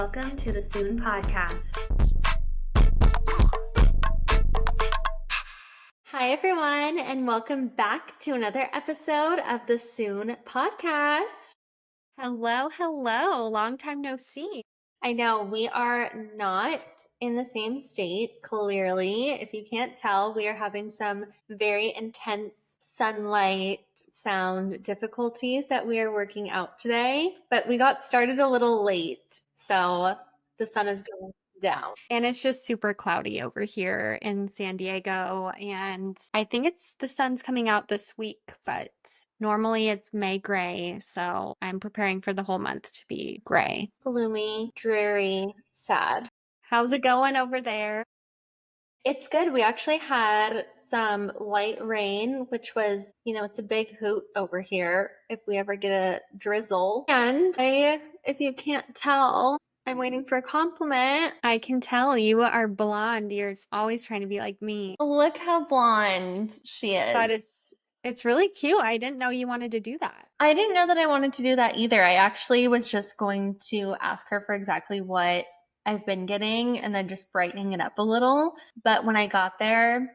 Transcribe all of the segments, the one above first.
Welcome to the Soon Podcast. Hi, everyone, and welcome back to another episode of the Soon Podcast. Hello, hello. Long time no see. I know we are not in the same state, clearly. If you can't tell, we are having some very intense sunlight sound difficulties that we are working out today, but we got started a little late, so the sun is going down. And it's just super cloudy over here in San Diego. And I think the sun's coming out this week, but normally it's May gray. So I'm preparing for the whole month to be gray. Gloomy, dreary, sad. How's it going over there? It's good. We actually had some light rain, which was, it's a big hoot over here if we ever get a drizzle. And if you can't tell, I'm waiting for a compliment. I can tell you are blonde. You're always trying to be like me. Look how blonde she is. It's really cute. I didn't know you wanted to do that. I didn't know that I wanted to do that either. I actually was just going to ask her for exactly what I've been getting and then just brightening it up a little. But when I got there,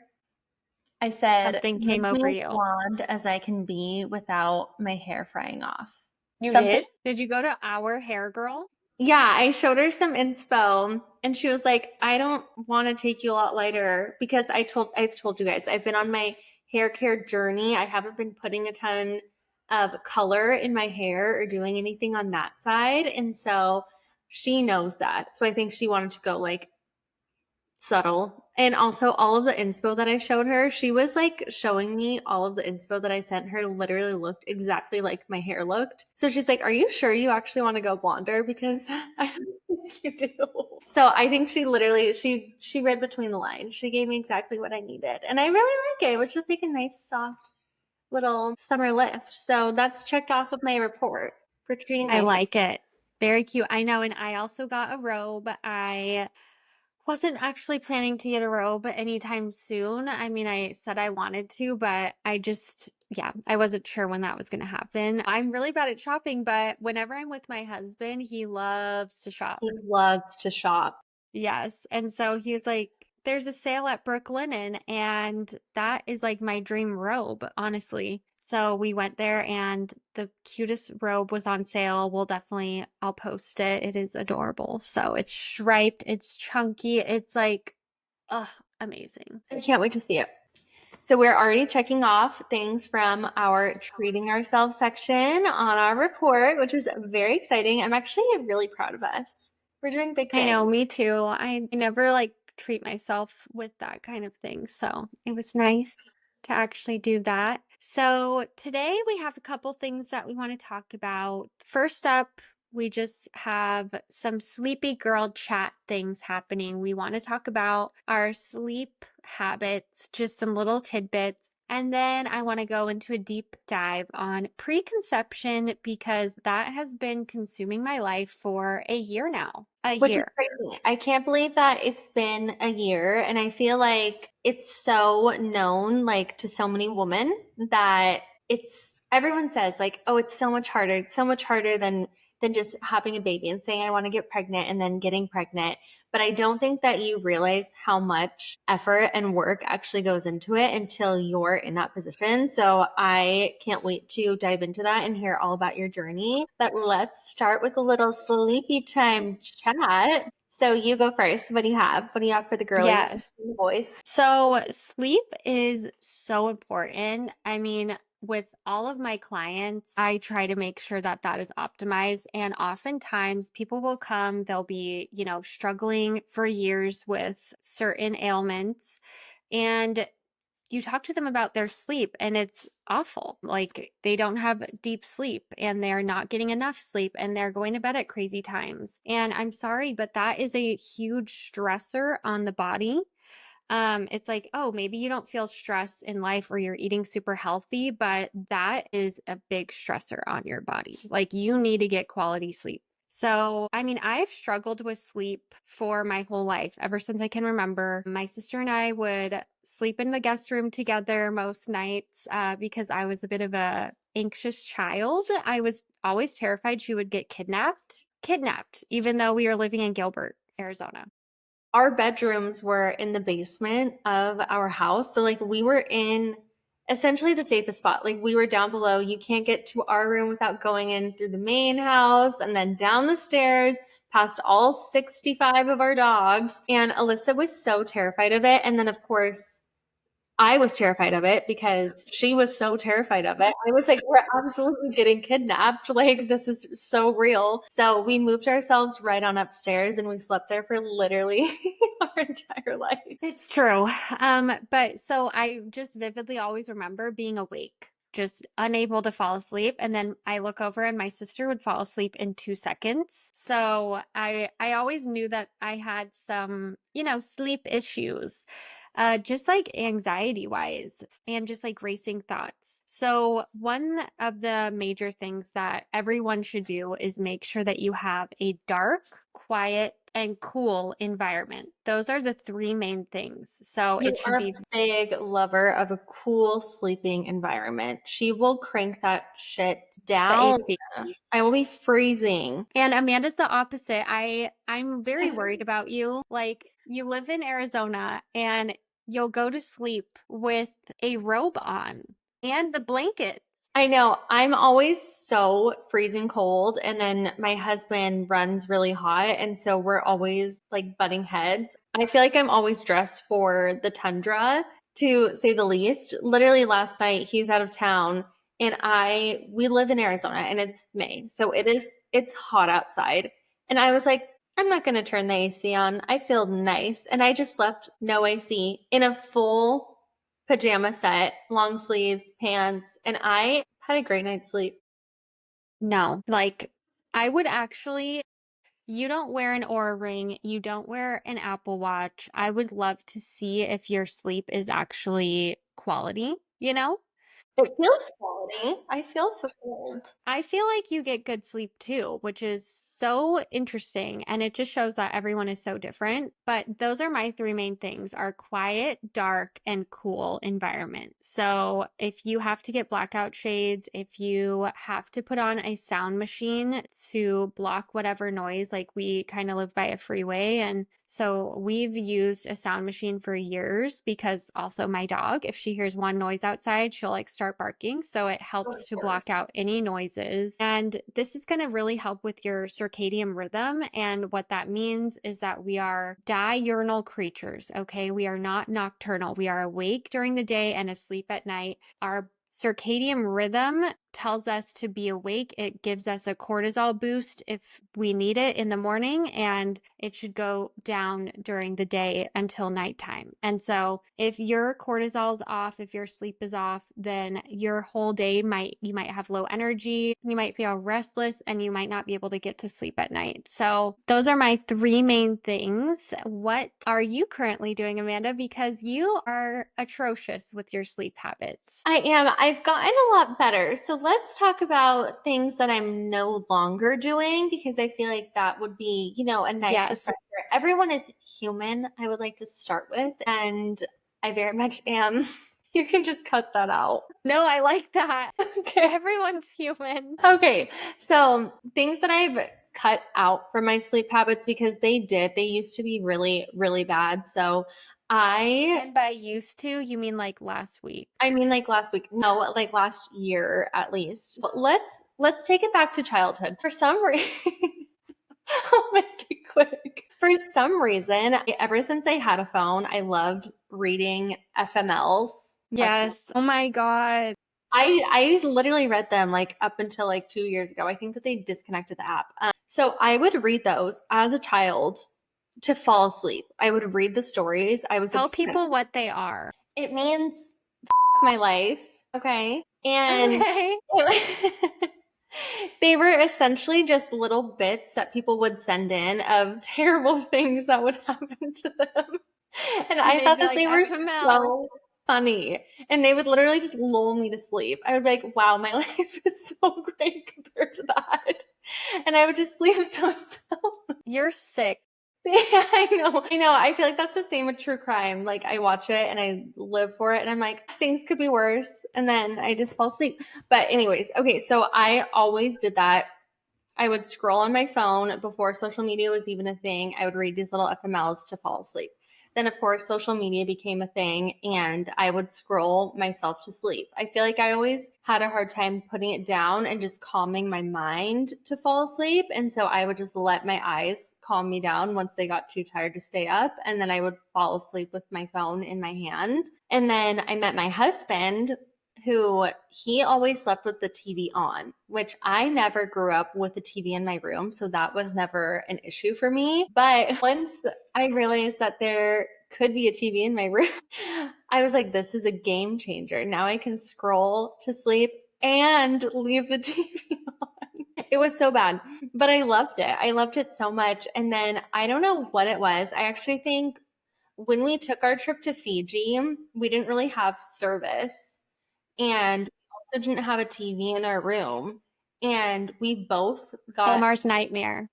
I said, something came over you. Blonde as I can be without my hair frying off. You did? Did you go to Our Hair Girl? Yeah, I showed her some inspo and she was like, I don't want to take you a lot lighter because I've told you guys, I've been on my hair care journey. I haven't been putting a ton of color in my hair or doing anything on that side. And so she knows that. So I think she wanted to go like subtle. And also all of the inspo that I showed her, she was like showing me all of the inspo that I sent her literally looked exactly like my hair looked. So she's like, are you sure you actually want to go blonder? Because I don't think you do. So I think she literally, she read between the lines. She gave me exactly what I needed. And I really like it. It was just like a nice, soft little summer lift. So that's checked off of my report for treating I like it. Very cute. I know. And I also got a robe. I wasn't actually planning to get a robe anytime soon. I mean, I said I wanted to, but I wasn't sure when that was going to happen. I'm really bad at shopping, but whenever I'm with my husband, he loves to shop. He loves to shop. Yes. And so he was like, there's a sale at Brooklinen, and that is like my dream robe, honestly. So we went there and the cutest robe was on sale. I'll post it. It is adorable. So it's striped, it's chunky, it's like, amazing. I can't wait to see it. So we're already checking off things from our treating ourselves section on our report, which is very exciting. I'm actually really proud of us. We're doing big things. I know, me too. I never treat myself with that kind of thing. So it was nice to actually do that. So today we have a couple things that we want to talk about. First up, we just have some sleepy girl chat things happening. We want to talk about our sleep habits, just some little tidbits. And then I want to go into a deep dive on preconception because that has been consuming my life for a year now. Which is crazy. I can't believe that it's been a year. And I feel like it's so known, to so many women that everyone says oh, it's so much harder. It's so much harder than just having a baby and saying, I want to get pregnant and then getting pregnant. But I don't think that you realize how much effort and work actually goes into it until you're in that position. So I can't wait to dive into that and hear all about your journey. But let's start with a little sleepy time chat. So you go first. What do you have? What do you have for the girls and the boys? So sleep is so important. I mean, with all of my clients, I try to make sure that that is optimized. And oftentimes people will come, they'll be, struggling for years with certain ailments. And you talk to them about their sleep and it's awful. They don't have deep sleep and they're not getting enough sleep and they're going to bed at crazy times. And I'm sorry, but that is a huge stressor on the body. It's like, oh, maybe you don't feel stress in life or you're eating super healthy, but that is a big stressor on your body. You need to get quality sleep. So, I mean, I've struggled with sleep for my whole life, ever since I can remember. My sister and I would sleep in the guest room together most nights because I was a bit of a anxious child. I was always terrified she would get kidnapped. kidnapped, even though we were living in Gilbert, Arizona. Our bedrooms were in the basement of our house. So like we were in essentially the safest spot. Like we were down below. You can't get to our room without going in through the main house and then down the stairs past all 65 of our dogs. And Alyssa was so terrified of it. And then of course, I was terrified of it because she was so terrified of it. I was like, we're absolutely getting kidnapped. Like, this is so real. So we moved ourselves right on upstairs and we slept there for literally our entire life. It's true. But so I just vividly always remember being awake, just unable to fall asleep. And then I look over and my sister would fall asleep in 2 seconds. So I always knew that I had some, sleep issues. Just like anxiety wise and just like racing thoughts. So, one of the major things that everyone should do is make sure that you have a dark, quiet, and cool environment. Those are the three main things. So, You it should are be a big lover of a cool sleeping environment. She will crank that shit the down. AC. I will be freezing. And Amanda's the opposite. I'm very worried about you. Like you live in Arizona and you'll go to sleep with a robe on and the blankets. I know. I'm always so freezing cold. And then my husband runs really hot. And so we're always like butting heads. I feel like I'm always dressed for the tundra, to say the least. Literally last night, he's out of town and we live in Arizona and it's May. So it's hot outside. And I was like, I'm not going to turn the AC on. I feel nice. And I just slept no AC in a full pajama set, long sleeves, pants, and I had a great night's sleep. No, like I would actually, you don't wear an Oura ring, you don't wear an Apple Watch. I would love to see if your sleep is actually quality, you know? It feels quality. I feel fulfilled. I feel like you get good sleep too, which is so interesting. And it just shows that everyone is so different. But those are my three main things are quiet, dark, and cool environment. So if you have to get blackout shades, if you have to put on a sound machine to block whatever noise, like we kind of live by a freeway and so we've used a sound machine for years because also my dog, if she hears one noise outside, she'll like start barking. So it helps to block out any noises. And this is going to really help with your circadian rhythm. And what that means is that we are diurnal creatures. Okay. We are not nocturnal. We are awake during the day and asleep at night. Our circadian rhythm tells us to be awake. It gives us a cortisol boost if we need it in the morning, and it should go down during the day until nighttime. And so, if your cortisol's off, if your sleep is off, then your whole day you might have low energy, you might feel restless, and you might not be able to get to sleep at night. So, those are my three main things. What are you currently doing, Amanda? Because you are atrocious with your sleep habits. I am. I've gotten a lot better. So let's talk about things that I'm no longer doing because I feel like that would be, a nice Yes. refresher. Everyone is human, I would like to start with, and I very much am. You can just cut that out. No, I like that. Okay. Everyone's human. Okay. So things that I've cut out from my sleep habits because they used to be really, really bad. So And by used to, you mean like last week? I mean, like last week. No, like last year at least. But let's take it back to childhood. For some reason, I'll make it quick. For some reason, ever since I had a phone, I loved reading FMLs. Yes. Oh my God. I literally read them like up until like 2 years ago. I think that they disconnected the app. So I would read those as a child to fall asleep. I would read the stories. I was Tell obsessed. people what they are. It means my life. Okay. And Okay. they were essentially just little bits that people would send in of terrible things that would happen to them. And I they'd thought be that like, they were FML. so funny. And they would literally just lull me to sleep. I would be like, wow, my life is so great compared to that. And I would just sleep so. You're sick. I know. I feel like that's the same with true crime. Like I watch it and I live for it and I'm like, things could be worse. And then I just fall asleep. But anyways, okay. So I always did that I would scroll on my phone before social media was even a thing. I would read these little FMLs to fall asleep. Then, of course, social media became a thing and I would scroll myself to sleep. I feel like I always had a hard time putting it down and just calming my mind to fall asleep. And so I would just let my eyes calm me down once they got too tired to stay up. And then I would fall asleep with my phone in my hand. And then I met my husband, who he always slept with the TV on, which I never grew up with a TV in my room. So that was never an issue for me. But once I realized that there could be a TV in my room, I was like, this is a game changer. Now I can scroll to sleep and leave the TV on. It was so bad, but I loved it. I loved it so much. And then I don't know what it was. I actually think when we took our trip to Fiji, we didn't really have service and we also didn't have a TV in our room. And we both got Omar's nightmare.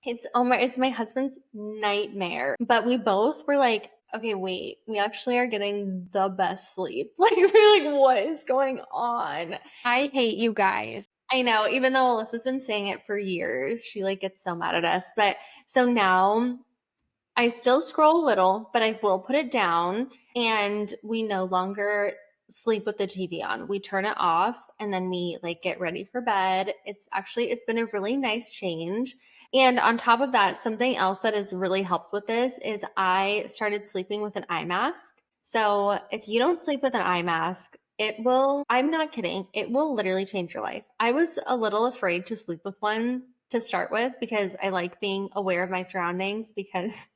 it's my husband's nightmare. But we both were like, okay, wait, we actually are getting the best sleep. Like we're like, what is going on? I hate you guys. I know, even though Alyssa's been saying it for years, she like gets so mad at us. But so now I still scroll a little, but I will put it down and we no longer sleep with the TV on. We turn it off and then we like get ready for bed. It's been a really nice change. And on top of that, something else that has really helped with this is I started sleeping with an eye mask. So if you don't sleep with an eye mask, I'm not kidding, it will literally change your life. I was a little afraid to sleep with one to start with because I like being aware of my surroundings because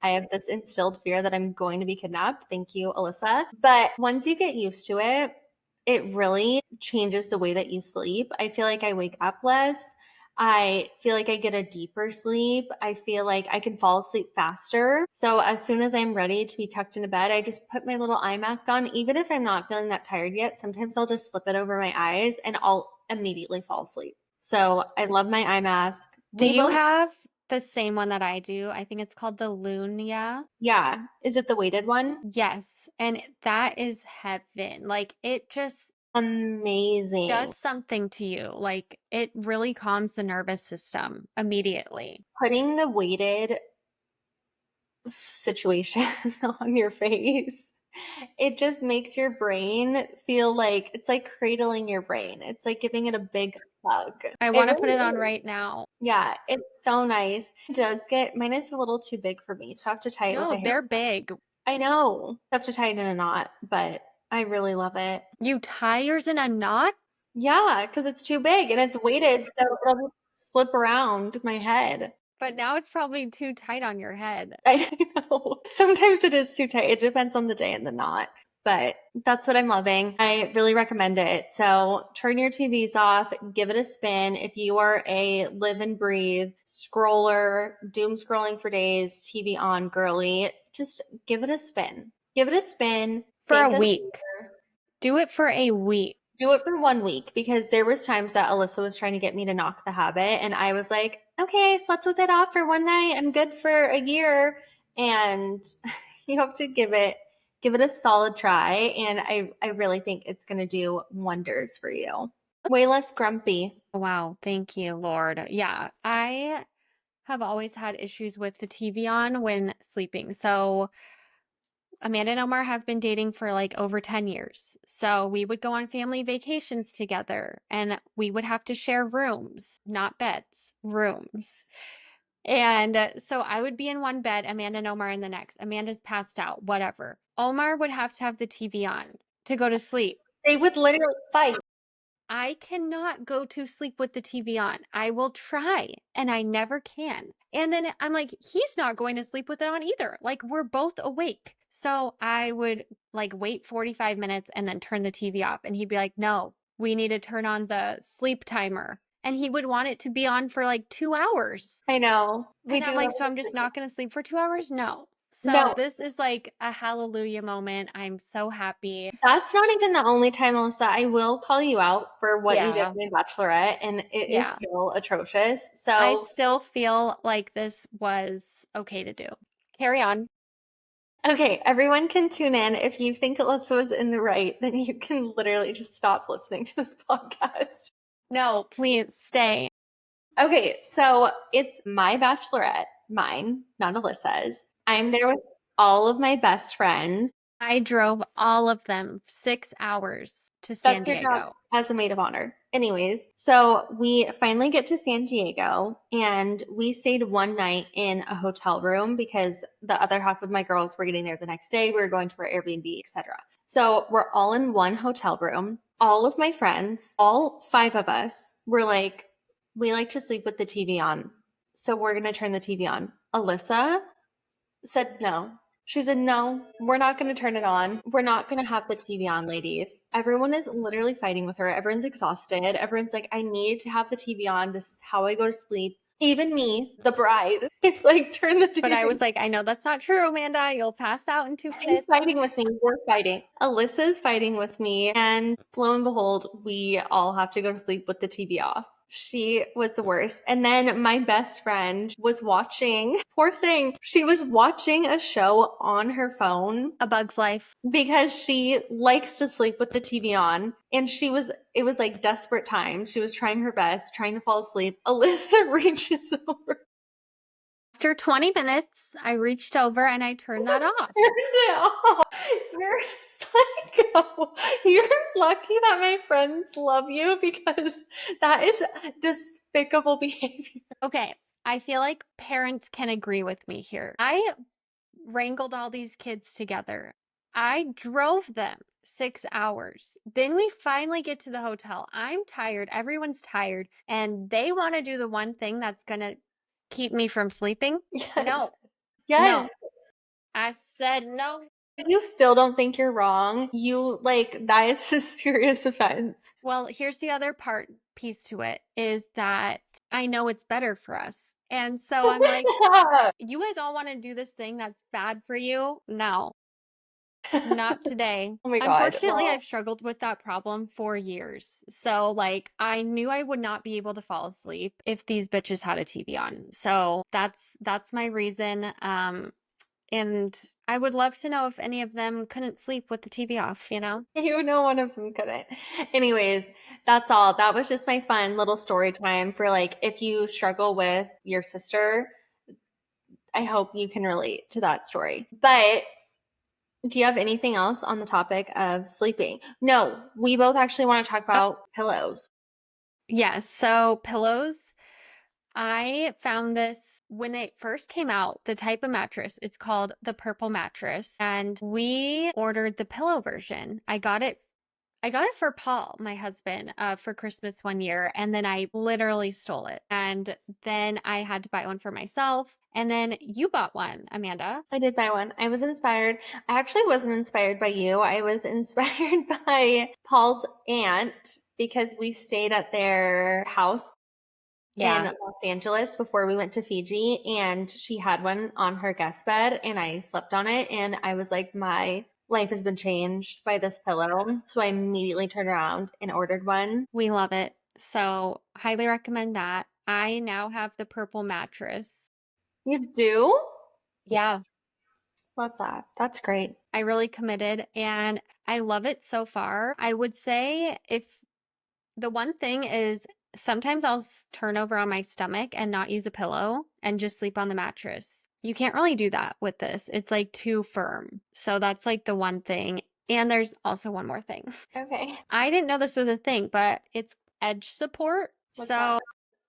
I have this instilled fear that I'm going to be kidnapped. Thank you, Alyssa. But once you get used to it, it really changes the way that you sleep. I feel like I wake up less. I feel like I get a deeper sleep. I feel like I can fall asleep faster. So as soon as I'm ready to be tucked into bed, I just put my little eye mask on. Even if I'm not feeling that tired yet, sometimes I'll just slip it over my eyes and I'll immediately fall asleep. So I love my eye mask. Do you have the same one that I do? I think it's called the Lunia. Yeah. Is it the weighted one? Yes, and that is heaven. Like it just Amazing. does something to you. Like it really calms the nervous system immediately. Putting the weighted situation on your face, it just makes your brain feel like it's like cradling your brain. It's like giving it a big hug. I It want to put really it on is. right now. Yeah, it's so nice. Mine is a little too big for me, so I have to tie it with No, a hair. they're big. I know. I have to tie it in a knot, but I really love it. You tie yours in a knot? Yeah, because it's too big and it's weighted, so it'll slip around my head. But now it's probably too tight on your head. I know. Sometimes it is too tight. It depends on the day and the knot, but that's what I'm loving. I really recommend it. So turn your TVs off, give it a spin. If you are a live and breathe scroller, doom scrolling for days, TV on girly, just give it a spin. Give it a spin. For a Thank us week. later. Do it for a week. Do it for 1 week because there was times that Alyssa was trying to get me to knock the habit and I was like, okay, I slept with it off for one night. I'm good for a year. And you have to give it a solid try. And I really think it's going to do wonders for you. Way less grumpy. Wow, thank you, Lord. Yeah, I have always had issues with the TV on when sleeping. So Amanda and Omar have been dating for like over 10 years. So we would go on family vacations together and we would have to share rooms, not beds, rooms. And so I would be in one bed, Amanda and Omar in the next. Amanda's passed out, whatever. Omar would have to have the TV on to go to sleep. They would literally fight. I cannot go to sleep with the TV on. I will try and I never can. And then I'm like, he's not going to sleep with it on either. Like we're both awake. So I would like wait 45 minutes and then turn the TV off. And he'd be like, no, we need to turn on the sleep timer. And he would want it to be on for like 2 hours. I know. And I'm like, so I'm just not going to sleep for 2 hours? No. So No. this is like a hallelujah moment. I'm so happy. That's not even the only time, Alyssa. I will call you out for what you did Yeah. in Bachelorette, and it is Yeah. still atrocious. So I still feel like this was okay to do. Carry on. okay, everyone can tune in. If you think Alyssa was in the right, then you can literally just stop listening to this podcast. No, please stay. Okay, so it's my bachelorette, mine, not Alyssa's. I'm there with all of my best friends. I drove all of them 6 hours to San That's your job Diego. as a maid of honor. Anyways, so we finally get to San Diego and we stayed one night in a hotel room because the other half of my girls were getting there the next day. We were going to our Airbnb, etc. So we're all in one hotel room. All of my friends, all 5 of us, were like, we like to sleep with the TV on. So we're going to turn the TV on. Alyssa said no. She said, no, we're not going to turn it on. We're not going to have the TV on, ladies. Everyone is literally fighting with her. Everyone's exhausted. Everyone's like, I need to have the TV on. This is how I go to sleep. Even me, the bride, it's like, turn the TV But I on. was like, I know that's not true, Amanda. You'll pass out in 2 She's minutes. fighting with me. We're fighting. Alyssa's fighting with me. And lo and behold, we all have to go to sleep with the TV off. She was the worst. And then my best friend was watching, poor thing, she was watching a show on her phone A Bug's Life. because she likes to sleep with the TV on. And it was like desperate times. She was trying her best, trying to fall asleep. Alyssa reaches over. After 20 minutes, I reached over and I turned that off. Turned it off. You're psycho. You're lucky that my friends love you because that is despicable behavior. Okay, I feel like parents can agree with me here. I wrangled all these kids together. I drove them 6 hours. Then we finally get to the hotel. I'm tired. Everyone's tired. And they want to do the one thing that's going to keep me from sleeping. Yes. No, Yes. no. I said no. You still don't think you're wrong. You like that is a serious offense. Well, here's the other piece to it is that I know it's better for us. And so I'm like, you guys all want to do this thing that's bad for you? No, not today. Oh my God. Unfortunately, Well, I've struggled with that problem for years. So, like, I knew I would not be able to fall asleep if these bitches had a TV on. So that's my reason. And I would love to know if any of them couldn't sleep with the TV off, you know? you know one of them couldn't. Anyways, that's all. That was just my fun little story time for like if you struggle with your sister, I hope you can relate to that story. But do you have anything else on the topic of sleeping? No, we both actually want to talk about pillows. Yes. So pillows, I found this when it first came out, the type of mattress. It's called the purple mattress. And we ordered the pillow version. I got it for Paul, my husband, for Christmas one year, and then I literally stole it. And then I had to buy one for myself. And then you bought one, Amanda. I did buy one. I was inspired. I actually wasn't inspired by you. I was inspired by Paul's aunt because we stayed at their house in Los Angeles before we went to Fiji, and she had one on her guest bed, and I slept on it, and I was like, my life has been changed by this pillow. So I immediately turned around and ordered one. We love it. So, highly recommend that. I now have the purple mattress. You do? Yeah. Love that. That's great. I really committed and I love it so far. I would say if the one thing is sometimes I'll turn over on my stomach and not use a pillow and just sleep on the mattress. You can't really do that with this. It's like too firm. So that's like the one thing. And there's also one more thing. Okay. I didn't know this was a thing, but it's edge support. What's So that?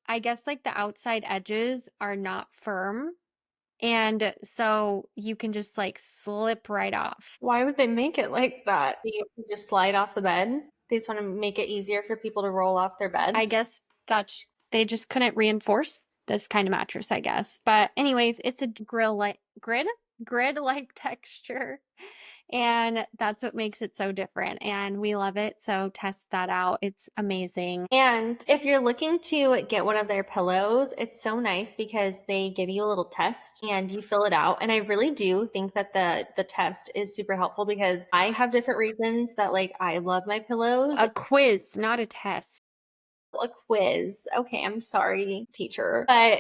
I guess like the outside edges are not firm. And so you can just like slip right off. Why would they make it like that? You can just slide off the bed? They just want to make it easier for people to roll off their beds? I guess that's they just couldn't reinforce this kind of mattress, I guess. But anyways, it's a grid-like texture. And that's what makes it so different. And we love it. So test that out. It's amazing. And if you're looking to get one of their pillows, it's so nice because they give you a little test and you fill it out. And I really do think that the test is super helpful because I have different reasons that like I love my pillows. A quiz, not a test. A quiz. Okay, I'm sorry, teacher. But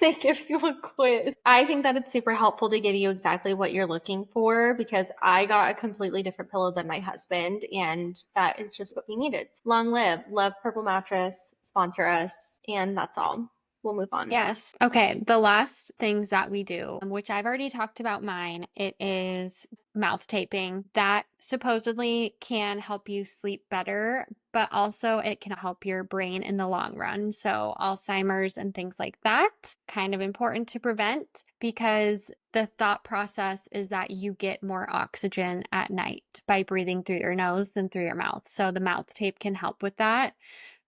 they give you a quiz. I think that it's super helpful to give you exactly what you're looking for because I got a completely different pillow than my husband, and that is just what we needed. Long live, love Purple Mattress, sponsor us, and that's all. We'll move on. Yes. Okay. The last things that we do, which I've already talked about mine, it is mouth taping. That supposedly can help you sleep better, but also it can help your brain in the long run. So Alzheimer's and things like that, kind of important to prevent because the thought process is that you get more oxygen at night by breathing through your nose than through your mouth. So the mouth tape can help with that.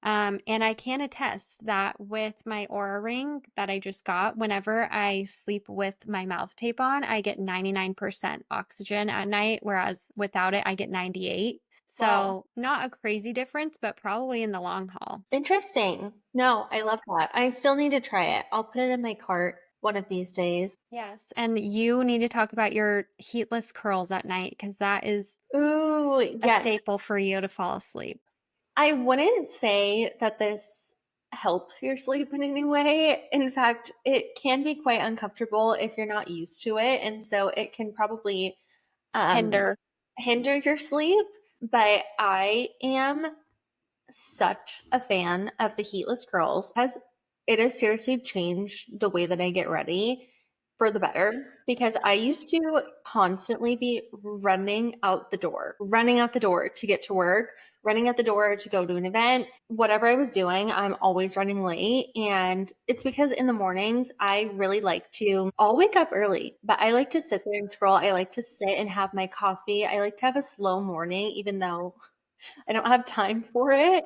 And I can attest that with my Aura Ring that I just got, whenever I sleep with my mouth tape on, I get 99% oxygen at night, whereas without it, I get 98. So Wow. not a crazy difference, but probably in the long haul. Interesting. No, I love that. I still need to try it. I'll put it in my cart one of these days. Yes. And you need to talk about your heatless curls at night because that is Ooh, a yes. staple for you to fall asleep. I wouldn't say that this helps your sleep in any way. In fact, it can be quite uncomfortable if you're not used to it. And so it can probably Hinder. hinder your sleep. But I am such a fan of the heatless curls. It has seriously changed the way that I get ready for the better because I used to constantly be running out the door to get to work, running out the door to go to an event, whatever I was doing, I'm always running late. And it's because in the mornings, I'll wake up early, but I like to sit there and scroll. I like to sit and have my coffee. I like to have a slow morning, even though I don't have time for it.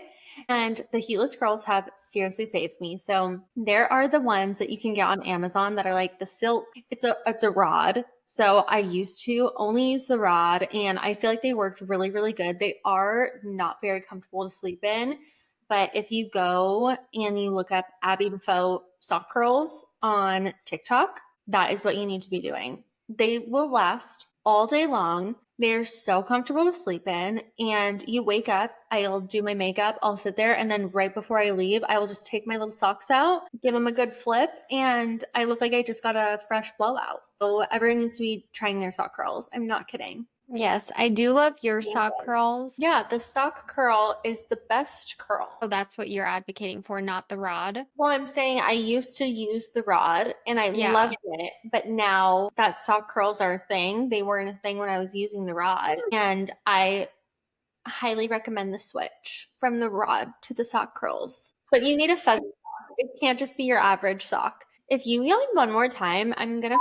And the heatless curls have seriously saved me. So there are the ones that you can get on Amazon that are like the silk. It's a rod. So I used to only use the rod and I feel like they worked really, really good. They are not very comfortable to sleep in. But if you go and you look up Abby Defoe sock curls on TikTok, that is what you need to be doing. They will last all day long. They're so comfortable to sleep in. And you wake up, I'll do my makeup, I'll sit there, and then right before I leave, I will just take my little socks out, give them a good flip, and I look like I just got a fresh blowout. So everyone needs to be trying their sock curls. I'm not kidding. Yes, I do love your Yeah. sock curls. Yeah, the sock curl is the best curl. So that's what you're advocating for, not the rod. Well, I'm saying I used to use the rod and I Yeah. loved it, but now that sock curls are a thing. They weren't a thing when I was using the rod. And I highly recommend the switch from the rod to the sock curls. But you need a fuzzy sock. It can't just be your average sock. If you yawn one more time, I'm gonna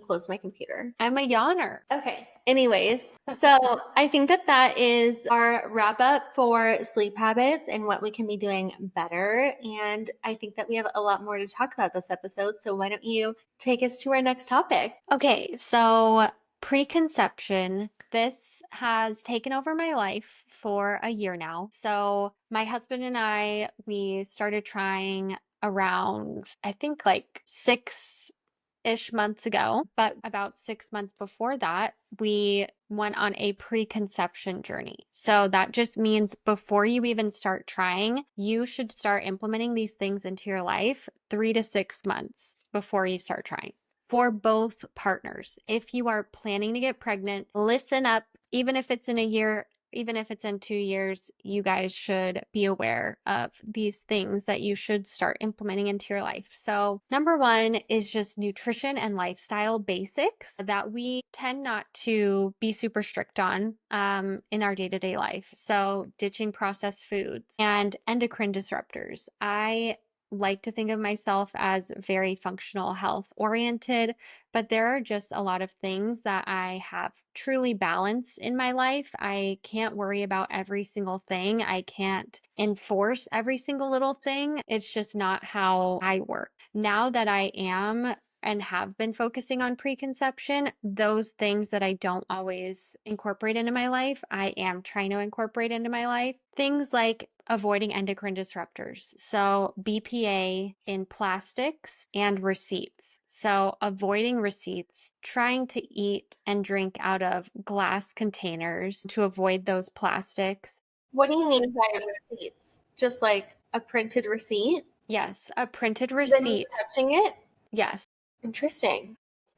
close my computer. I'm a yawner. Okay. Anyways, so I think that is our wrap up for sleep habits and what we can be doing better. And I think that we have a lot more to talk about this episode. So why don't you take us to our next topic? Okay, so preconception. This has taken over my life for a year now. So my husband and I, we started trying around, I think like 6-ish months ago, but about 6 months before that, we went on a preconception journey. So that just means before you even start trying, you should start implementing these things into your life 3 to 6 months before you start trying. For both partners, if you are planning to get pregnant, listen up. Even if it's in a year, even if it's in 2 years, you guys should be aware of these things that you should start implementing into your life. So, number one is just nutrition and lifestyle basics that we tend not to be super strict on in our day to day life. So, ditching processed foods and endocrine disruptors. I like to think of myself as very functional health oriented, but there are just a lot of things that I have truly balanced in my life. I can't worry about every single thing. I can't enforce every single little thing. It's just not how I work. Now that I am and have been focusing on preconception, those things that I don't always incorporate into my life, I am trying to incorporate into my life. Things like avoiding endocrine disruptors. So, BPA in plastics and receipts. So, avoiding receipts, trying to eat and drink out of glass containers to avoid those plastics. What do you mean by receipts? Just like a printed receipt? Yes, a printed Then you receipt. touching it? Yes. Interesting.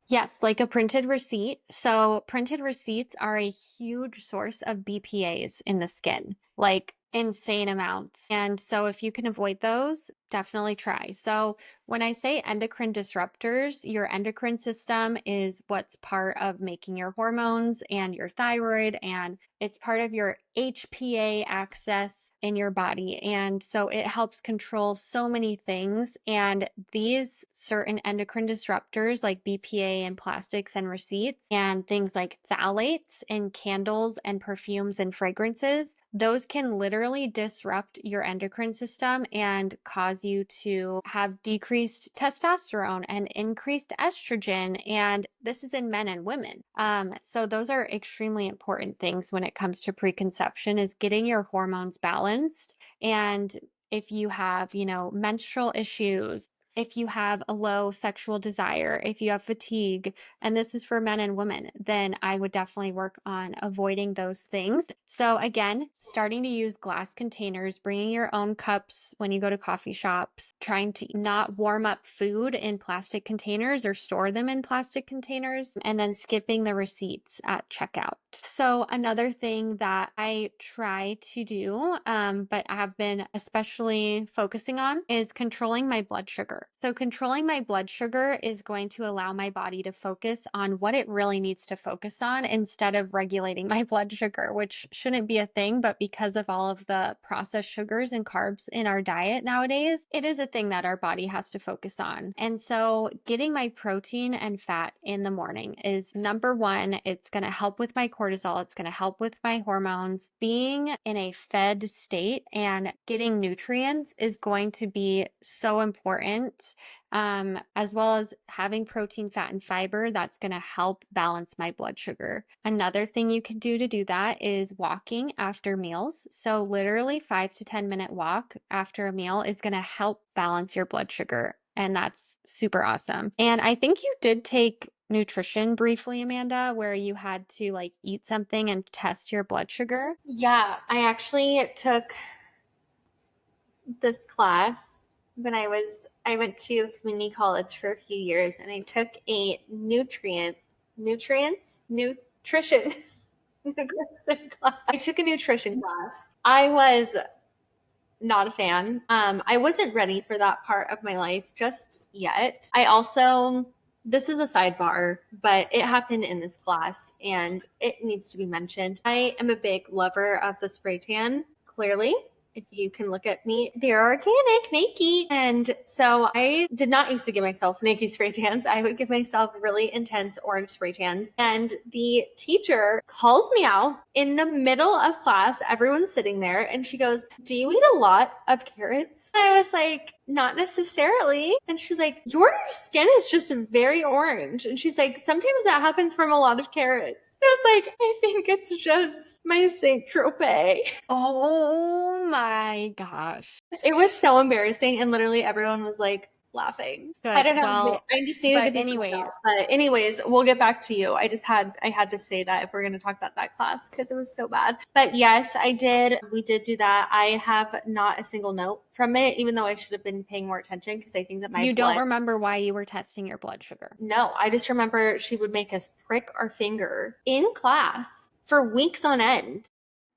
Yes, like a printed receipt. So printed receipts are a huge source of BPAs in the skin, like insane amounts. And so if you can avoid those, definitely try. So when I say endocrine disruptors, your endocrine system is what's part of making your hormones and your thyroid, and it's part of your HPA axis in your body. And so it helps control so many things. And these certain endocrine disruptors like BPA and plastics and receipts and things like phthalates in candles and perfumes and fragrances, those can literally disrupt your endocrine system and cause you to have decreased testosterone and increased estrogen. And this is in men and women. So those are extremely important things when it comes to preconception, is getting your hormones balanced. And if you have, menstrual issues, if you have a low sexual desire, if you have fatigue, and this is for men and women, then I would definitely work on avoiding those things. So again, starting to use glass containers, bringing your own cups when you go to coffee shops, trying to not warm up food in plastic containers or store them in plastic containers, and then skipping the receipts at checkout. So another thing that I try to do, but I have been especially focusing on, is controlling my blood sugar. So controlling my blood sugar is going to allow my body to focus on what it really needs to focus on instead of regulating my blood sugar, which shouldn't be a thing, but because of all of the processed sugars and carbs in our diet nowadays, it is a thing that our body has to focus on. And so getting my protein and fat in the morning is number one. It's going to help with my cortisol. It's going to help with my hormones. Being in a fed state and getting nutrients is going to be so important, as well as having protein, fat, and fiber. That's going to help balance my blood sugar. Another thing you can do to do that is walking after meals. So literally 5 to 10 minute walk after a meal is going to help balance your blood sugar. And that's super awesome. And I think you did take nutrition briefly, Amanda, where you had to like eat something and test your blood sugar. Yeah, I actually took this class when I went to community college for a few years, and I took a nutrition nutrition class. I took a nutrition class. I was not a fan. I wasn't ready for that part of my life just yet. I also, this is a sidebar, but it happened in this class and it needs to be mentioned. I am a big lover of the spray tan, clearly. If you can look at me, they're organic, naked. And so I did not used to give myself naked spray tans. I would give myself really intense orange spray tans. And the teacher calls me out in the middle of class. Everyone's sitting there and she goes, "Do you eat a lot of carrots?" And I was like, "Not necessarily." And she's like, "Your skin is just very orange." And she's like, "Sometimes that happens from a lot of carrots." And I was like, "I think it's just my Saint Tropez." Oh my gosh. It was so embarrassing, and literally everyone was like laughing. Good. I don't know. Well, I just needed to but be anyways, But anyways, we'll get back to you. I had to say that if we're going to talk about that class because it was so bad. But yes, I did. We did do that. I have not a single note from it, even though I should have been paying more attention because I think that my you blood. don't remember why you were testing your blood sugar. No, I just remember she would make us prick our finger in class for weeks on end.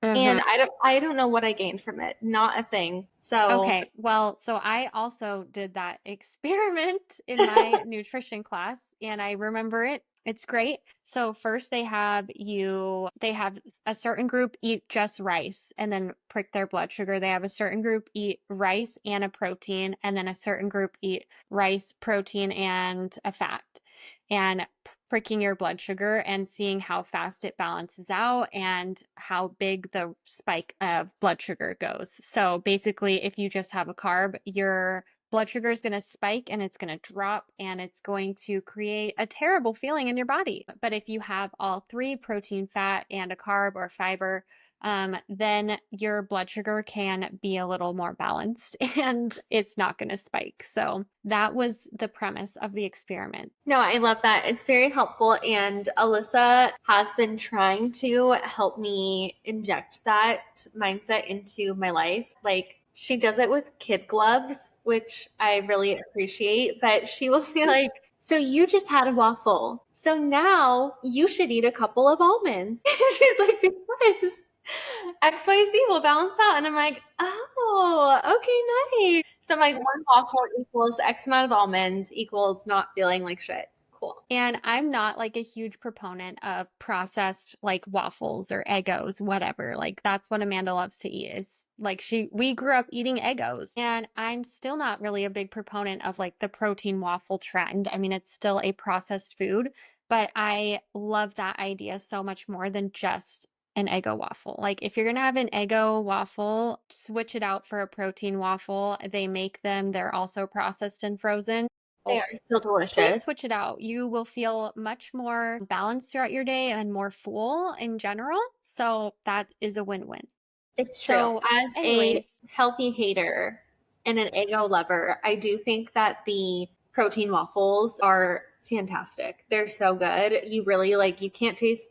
And I don't know what I gained from it. Not a thing. So Okay, well, so I also did that experiment in my nutrition class, and I remember it. It's great. So first they have a certain group eat just rice and then prick their blood sugar. They have a certain group eat rice and a protein, and then a certain group eat rice, protein, and a fat. And pricking your blood sugar and seeing how fast it balances out and how big the spike of blood sugar goes. So basically, if you just have a carb, your blood sugar is going to spike and it's going to drop and it's going to create a terrible feeling in your body. But if you have all three, protein, fat, and a carb or fiber, then your blood sugar can be a little more balanced and it's not going to spike. So that was the premise of the experiment. no, I love that. It's very helpful. And Alyssa has been trying to help me inject that mindset into my life. Like She does it with kid gloves, which I really appreciate, but she will be like, so you just had a waffle. So now you should eat a couple of almonds. She's like, because XYZ will balance out. And I'm like, oh, okay, nice. So I'm like, one waffle equals X amount of almonds equals not feeling like shit. Cool. And I'm not like a huge proponent of processed like waffles or Eggos, whatever. Like that's what Amanda loves to eat is like we grew up eating Eggos. And I'm still not really a big proponent of like the protein waffle trend. I mean, it's still a processed food, but I love that idea so much more than just an Eggo waffle. Like if you're gonna have an Eggo waffle, switch it out for a protein waffle. They make them, they're also processed and frozen. They are still Please delicious. switch it out. You will feel much more balanced throughout your day and more full in general. So that is a win-win. It's true. So, As a anyways, healthy hater and an Eggo lover, I do think that the protein waffles are fantastic. They're so good. You really like, you can taste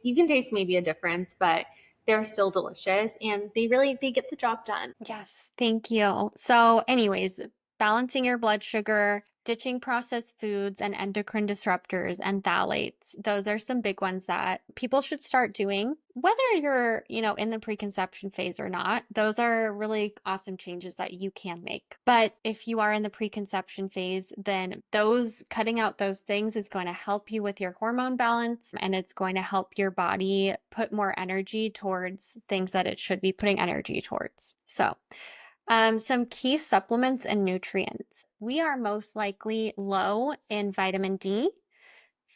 maybe a difference, but they're still delicious and they get the job done. yes, thank you. So, anyways, balancing your blood sugar, ditching processed foods and endocrine disruptors and phthalates. Those are some big ones that people should start doing. Whether you're, in the preconception phase or not, those are really awesome changes that you can make. But if you are in the preconception phase, then cutting out those things is going to help you with your hormone balance and it's going to help your body put more energy towards things that it should be putting energy towards. So, some key supplements and nutrients. We are most likely low in vitamin D,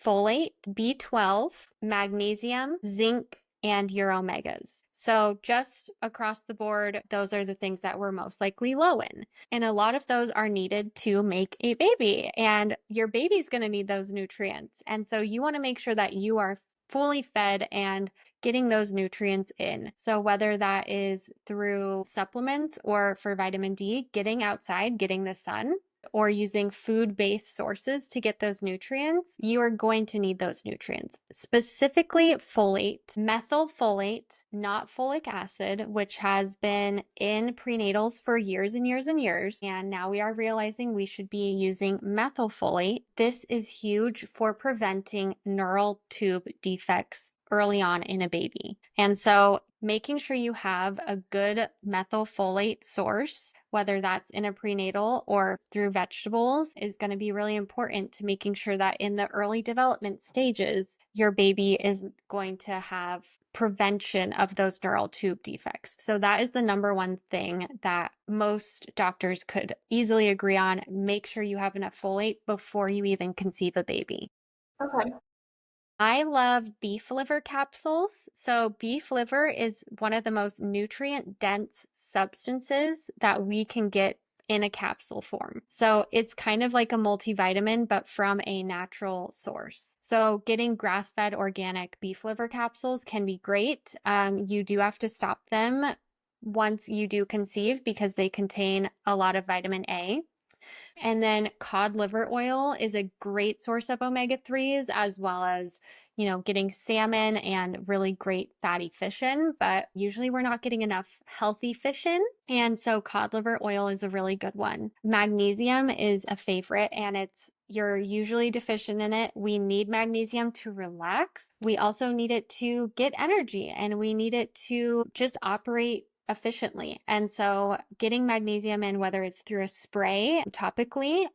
folate, B12, magnesium, zinc, and your omegas. So just across the board, those are the things that we're most likely low in. And a lot of those are needed to make a baby, and your baby's going to need those nutrients. And so you want to make sure that you are fully fed and getting those nutrients in. So whether that is through supplements or for vitamin D, getting outside, getting the sun, or using food-based sources to get those nutrients, you are going to need those nutrients. Specifically folate, methylfolate, not folic acid, which has been in prenatals for years and years and years. And now we are realizing we should be using methylfolate. This is huge for preventing neural tube defects early on in a baby. And so making sure you have a good methylfolate source, whether that's in a prenatal or through vegetables, is going to be really important to making sure that in the early development stages, your baby is going to have prevention of those neural tube defects. So that is the number one thing that most doctors could easily agree on. Make sure you have enough folate before you even conceive a baby. Okay. I love beef liver capsules. So, beef liver is one of the most nutrient dense substances that we can get in a capsule form. So, it's kind of like a multivitamin, but from a natural source. So, getting grass fed organic beef liver capsules can be great. You do have to stop them once you do conceive because they contain a lot of vitamin A. And then cod liver oil is a great source of omega-3s, as well as, getting salmon and really great fatty fish in. But usually we're not getting enough healthy fish in. And so cod liver oil is a really good one. Magnesium is a favorite, and you're usually deficient in it. We need magnesium to relax. We also need it to get energy, and we need it to just operate efficiently. And so getting magnesium in, whether it's through a spray topically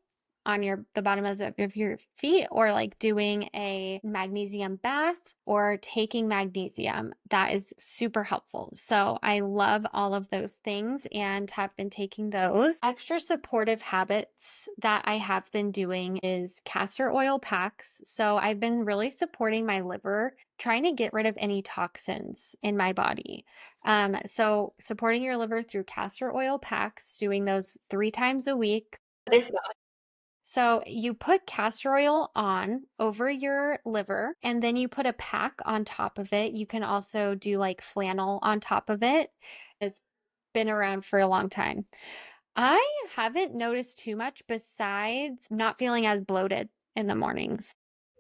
on the bottom of your feet, or like doing a magnesium bath or taking magnesium, that is super helpful. So I love all of those things and have been taking those. Extra supportive habits that I have been doing is castor oil packs. So I've been really supporting my liver, trying to get rid of any toxins in my body. So supporting your liver through castor oil packs, doing those 3 times a week. What is that? So you put castor oil on over your liver, and then you put a pack on top of it. You can also do like flannel on top of it. It's been around for a long time. I haven't noticed too much besides not feeling as bloated in the mornings.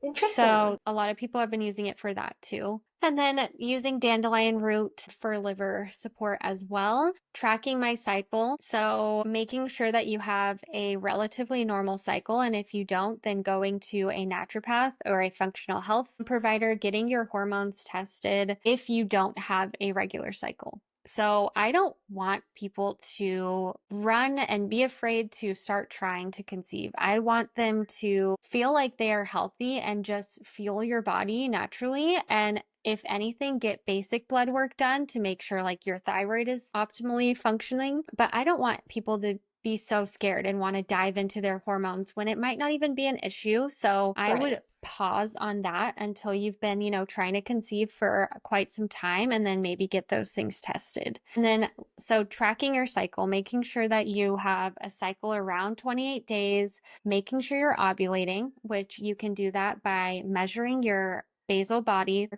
Interesting. So a lot of people have been using it for that too. And then using dandelion root for liver support as well. Tracking my cycle. So making sure that you have a relatively normal cycle. And if you don't, then going to a naturopath or a functional health provider, getting your hormones tested if you don't have a regular cycle. So I don't want people to run and be afraid to start trying to conceive. I want them to feel like they are healthy and just fuel your body naturally. And if anything, get basic blood work done to make sure like your thyroid is optimally functioning. But I don't want people to be so scared and want to dive into their hormones when it might not even be an issue. So I would pause on that until you've been, trying to conceive for quite some time and then maybe get those things tested. And then, so tracking your cycle, making sure that you have a cycle around 28 days, making sure you're ovulating, which you can do that by measuring your basal body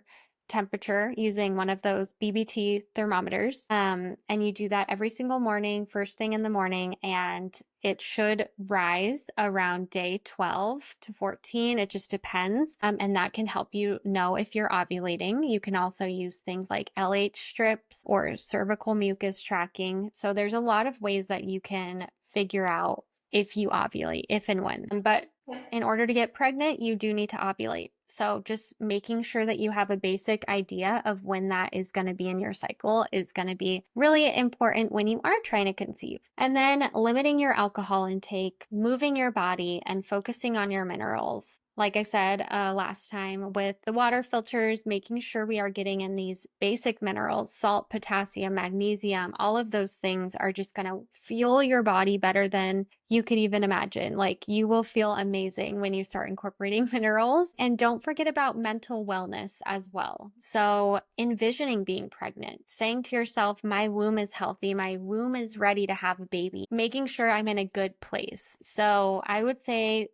temperature using one of those BBT thermometers. And you do that every single morning, first thing in the morning, and it should rise around day 12 to 14. It just depends. And that can help you know if you're ovulating. You can also use things like LH strips or cervical mucus tracking. So there's a lot of ways that you can figure out if you ovulate, if and when. But in order to get pregnant, you do need to ovulate. So just making sure that you have a basic idea of when that is going to be in your cycle is going to be really important when you are trying to conceive. And then limiting your alcohol intake, moving your body, and focusing on your minerals. Like I said last time with the water filters, making sure we are getting in these basic minerals, salt, potassium, magnesium, all of those things are just going to fuel your body better than you could even imagine. Like you will feel amazing when you start incorporating minerals. And don't forget about mental wellness as well. So envisioning being pregnant, saying to yourself, my womb is healthy, my womb is ready to have a baby, making sure I'm in a good place. So I would say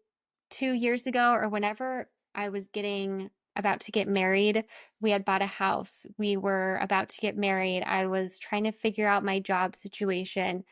2 years ago or whenever I was about to get married, we had bought a house. We were about to get married. I was trying to figure out my job situation.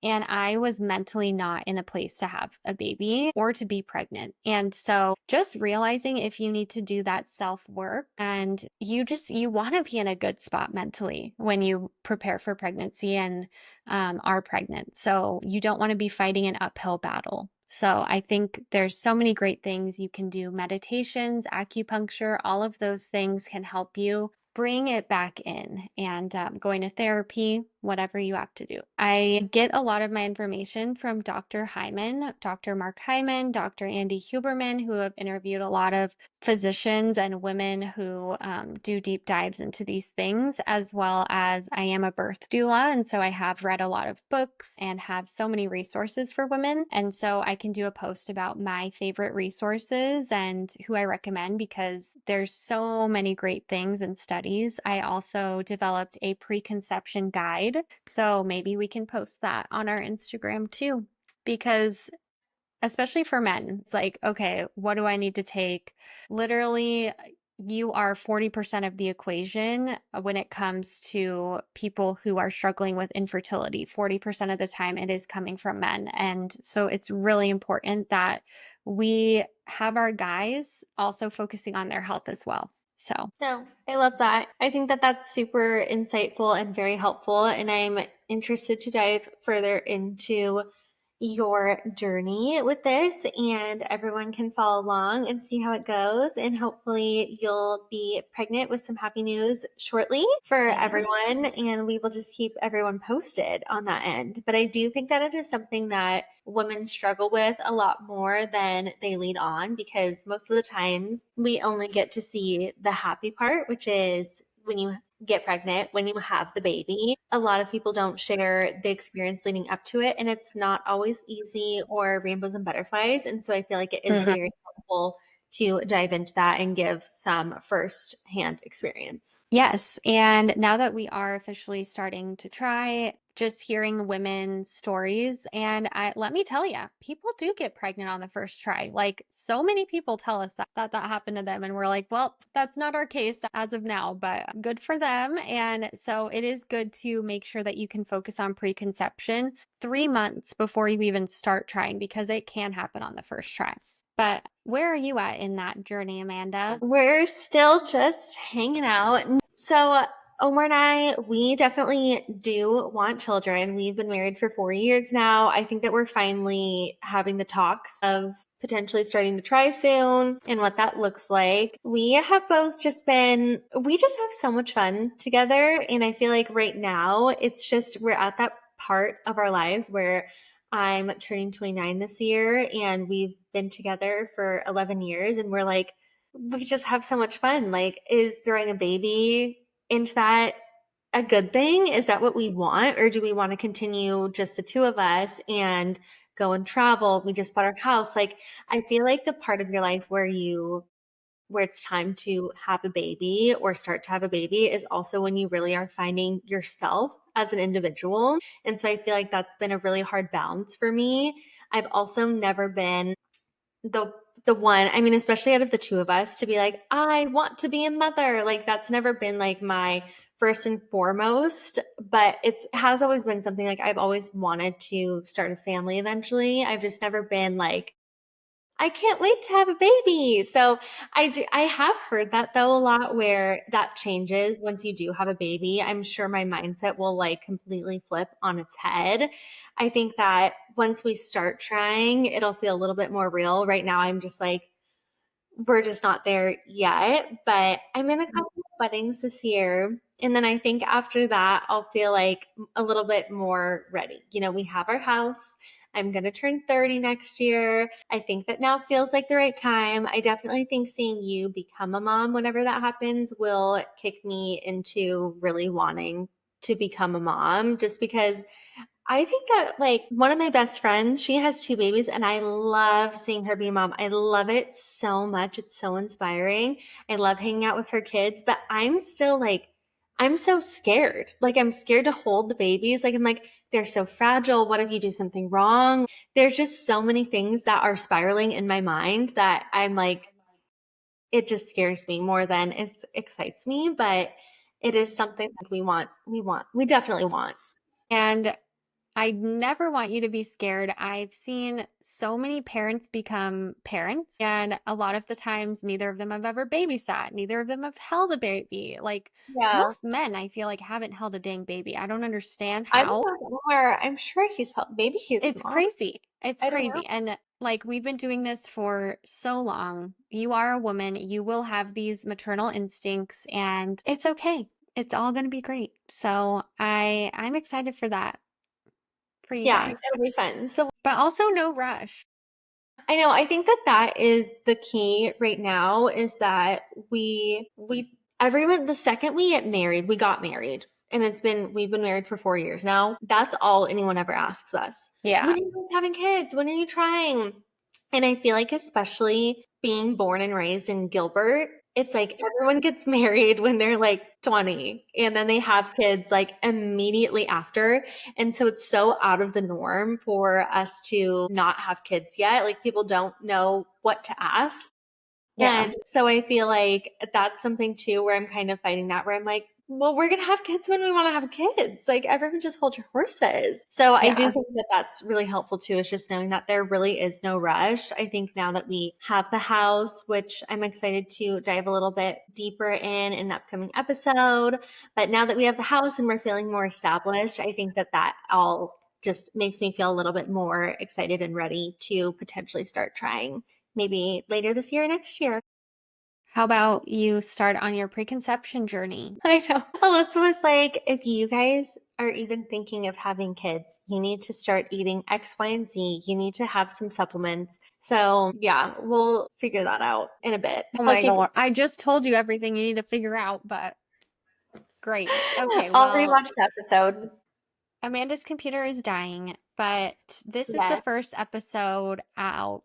And I was mentally not in a place to have a baby or to be pregnant. And so just realizing if you need to do that self work and you want to be in a good spot mentally when you prepare for pregnancy and are pregnant. So you don't want to be fighting an uphill battle. So I think there's so many great things you can do. Meditations, acupuncture, all of those things can help you bring it back in, and going to therapy, whatever you have to do. I get a lot of my information from Dr. Hyman, Dr. Mark Hyman, Dr. Andy Huberman, who have interviewed a lot of physicians and women who do deep dives into these things, as well as I am a birth doula. And so I have read a lot of books and have so many resources for women. And so I can do a post about my favorite resources and who I recommend because there's so many great things and studies. I also developed a preconception guide. So maybe we can post that on our Instagram too, because especially for men, it's like, okay, what do I need to take? Literally, you are 40% of the equation when it comes to people who are struggling with infertility. 40% of the time it is coming from men. And so it's really important that we have our guys also focusing on their health as well. So, No, I love that. I think that that's super insightful and very helpful. And I'm interested to dive further into your journey with this, and everyone can follow along and see how it goes. And hopefully you'll be pregnant with some happy news shortly for everyone. And we will just keep everyone posted on that end. But I do think that it is something that women struggle with a lot more than they lead on, because most of the times we only get to see the happy part, which is when you get pregnant, when you have the baby. A lot of people don't share the experience leading up to it, and it's not always easy or rainbows and butterflies. And so I feel like it is very helpful to dive into that and give some first-hand experience. Yes. And now that we are officially starting to try, just hearing women's stories, and let me tell you, people do get pregnant on the first try. Like so many people tell us that happened to them, and we're like, well, that's not our case as of now, but good for them. And so it is good to make sure that you can focus on preconception 3 months before you even start trying, because it can happen on the first try. But where are you at in that journey, Amanda? We're still just hanging out. So Omar and I, we definitely do want children. We've been married for 4 years now. I think that we're finally having the talks of potentially starting to try soon and what that looks like. We have both we just have so much fun together. And I feel like right now we're at that part of our lives where I'm turning 29 this year and we've been together for 11 years and we just have so much fun. Like, is throwing a baby into that a good thing? Is that what we want? Or do we want to continue just the two of us and go and travel? We just bought our house. Like, I feel like the part of your life where it's time to have a baby or start to have a baby is also when you really are finding yourself as an individual. And so I feel like that's been a really hard balance for me. I've also never been the the one, I mean, especially out of the two of us, to be like, I want to be a mother. Like, that's never been like my first and foremost, but it has always been something like I've always wanted to start a family eventually. I've just never been like, I can't wait to have a baby. So I have heard that though a lot, where that changes once you do have a baby. I'm sure my mindset will like completely flip on its head. I think that once we start trying, it'll feel a little bit more real. Right now, I'm just like, we're just not there yet, but I'm in a couple of weddings this year. And then I think after that, I'll feel like a little bit more ready. You know, we have our house. I'm going to turn 30 next year. I think that now feels like the right time. I definitely think seeing you become a mom whenever that happens will kick me into really wanting to become a mom, just because I think that like one of my best friends, she has two babies and I love seeing her be a mom. I love it so much. It's so inspiring. I love hanging out with her kids, but I'm still like, I'm so scared. Like, I'm scared to hold the babies. Like, I'm like, they're so fragile. What if you do something wrong? There's just so many things that are spiraling in my mind that I'm like, it just scares me more than it excites me, but it is something that we definitely want. And I never want you to be scared. I've seen so many parents become parents, and a lot of the times, neither of them have ever babysat. Neither of them have held a baby. Like Yeah. most men, I feel like haven't held a dang baby. I don't understand I don't how. know more. I'm sure maybe he's It's small. crazy. It's I don't know. crazy. And like we've been doing this for so long. You are a woman. You will have these maternal instincts, and it's okay. It's all going to be great. So I'm excited for that for you Yeah, guys. it'll be fun. So But also no rush. I know, I think that that is the key right now, is that everyone, the second we get married, we got married. And we've been married for 4 years now. That's all anyone ever asks us. Yeah. When are you having kids? When are you trying? And I feel like, especially being born and raised in Gilbert, it's like everyone gets married when they're like 20 and then they have kids like immediately after. And so it's so out of the norm for us to not have kids yet. Like, people don't know what to ask. Yeah. And so I feel like that's something too where I'm kind of fighting that, where I'm like, well, we're going to have kids when we want to have kids. Like, everyone just hold your horses. So I do Yeah. think that that's really helpful too, is just knowing that there really is no rush. I think now that we have the house, which I'm excited to dive a little bit deeper in an upcoming episode, but now that we have the house and we're feeling more established, I think that that all just makes me feel a little bit more excited and ready to potentially start trying maybe later this year or next year. How about you start on your preconception journey? I know. Alyssa was like, if you guys are even thinking of having kids, you need to start eating X, Y, and Z. You need to have some supplements. So yeah, we'll figure that out in a bit. Oh I'll my keep God. I just told you everything you need to figure out, but great. Okay. I'll Well, rewatch the episode. Amanda's computer is dying, but this is the Yeah. first episode out,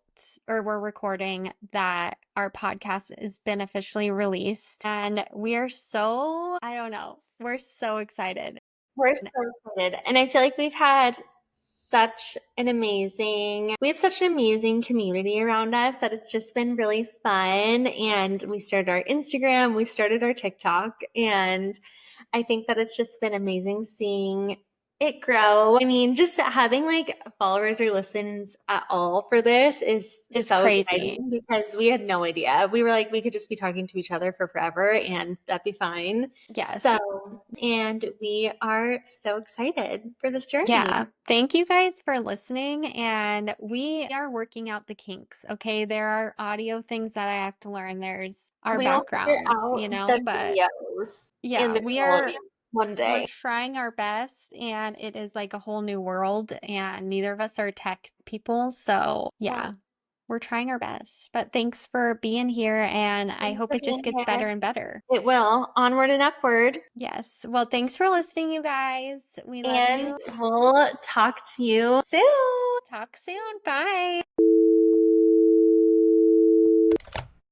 or we're recording that our podcast has been officially released. And we are so, I don't know, we're so excited. We're so excited. And I feel like we have such an amazing community around us that it's just been really fun. And we started our Instagram, we started our TikTok, and I think that it's just been amazing seeing it grow. I mean, just having like followers or listens at all for this is It's so crazy. exciting because we had no idea. We were like, we could just be talking to each other for forever and that'd be fine. Yes. So, and we are so excited for this journey. Yeah. Thank you guys for listening. And we are working out the kinks. Okay. There are audio things that I have to learn. There's our We'll figure backgrounds, out you know, the but videos yeah, and the quality one we're day. trying our best, and it is like a whole new world, and neither of us are tech people. So yeah, we're trying our best. But thanks for being here, and I Thanks hope for it just being gets better here. and better. It will. Onward and upward. Yes. Well, thanks for listening, you guys. We love And you. we'll talk to you soon. Talk soon. Bye.